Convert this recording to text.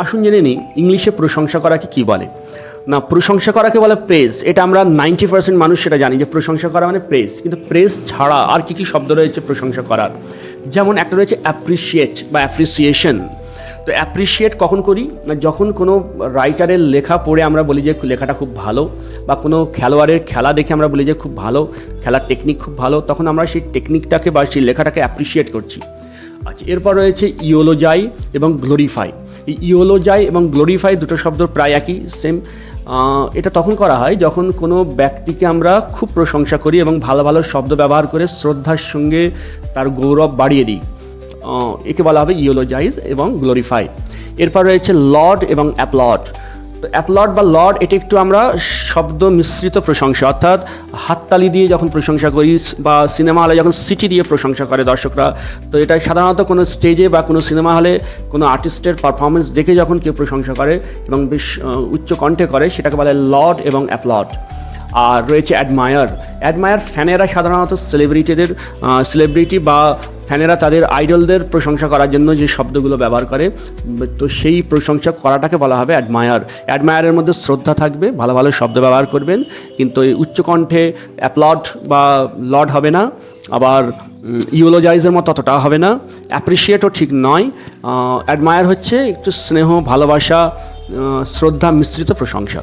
আসুন জেনে নিই ইংলিশে প্রশংসা করাকে কী বলে। না, প্রশংসা করাকে বলে প্রেজ। এটা আমরা 90% মানুষ সেটা জানি যে প্রশংসা করা মানে প্রেজ, কিন্তু প্রেজ ছাড়া আর কী কী শব্দ রয়েছে প্রশংসা করার। যেমন একটা রয়েছে অ্যাপ্রিসিয়েট বা অ্যাপ্রিসিয়েশন। তো অ্যাপ্রিসিয়েট কখন করি না, যখন কোনো রাইটারের লেখা পড়ে আমরা বলি যে লেখাটা খুব ভালো, বা কোনো খেলোয়াড়ের খেলা দেখে আমরা বলি যে খুব ভালো, খেলার টেকনিক খুব ভালো, তখন আমরা সেই টেকনিকটাকে বা সেই লেখাটাকে অ্যাপ্রিসিয়েট করছি। আচ্ছা, এরপর রয়েছে ইওলোজাই এবং গ্লোরিফাই। এই ইওলোজাই এবং গ্লোরিফাই দুটো শব্দ প্রায় একই, সেম। এটা তখন করা হয় যখন কোনো ব্যক্তিকে আমরা খুব প্রশংসা করি এবং ভালো ভালো শব্দ ব্যবহার করে শ্রদ্ধার সঙ্গে তার গৌরব বাড়িয়ে দিই। একে বলা হবে ইওলোজাইজ এবং গ্লোরিফাই। এরপর রয়েছে লর্ড এবং অ্যাপ্লড। তো অ্যাপ্লড বা লর্ড এটা একটু আমরা শব্দ মিশ্রিত প্রশংসা, অর্থাৎ হাততালি দিয়ে যখন প্রশংসা করি বা সিনেমা হলে যখন সিটি দিয়ে প্রশংসা করে দর্শকরা, তো এটা সাধারণত কোনো স্টেজে বা কোনো সিনেমা হলে কোনো আর্টিস্টের পারফরমেন্স দেখে যখন কেউ প্রশংসা করে এবং বেশ উচ্চ কণ্ঠে করে, সেটাকে বলে লর্ড এবং অ্যাপ্লড। আর রয়েছে অ্যাডমায়ার। অ্যাডমায়ার ফ্যানেরা সাধারণত সেলিব্রিটি বা ফ্যানেরা তাদের আইডলদের প্রশংসা করার জন্য যে শব্দগুলো ব্যবহার করে, তো সেই প্রশংসা করাটাকে বলা হবে অ্যাডমায়ার। অ্যাডমায়ারের মধ্যে শ্রদ্ধা থাকবে, ভালো ভালো শব্দ ব্যবহার করবেন, কিন্তু এই উচ্চকণ্ঠে অ্যাপ্লড বা লর্ড হবে না, আবার ইউলোজাইজের মতো ততটা হবে না, অ্যাপ্রিসিয়েটও ঠিক নয়। অ্যাডমায়ার হচ্ছে একটু স্নেহ, ভালোবাসা, শ্রদ্ধা মিশ্রিত প্রশংসা।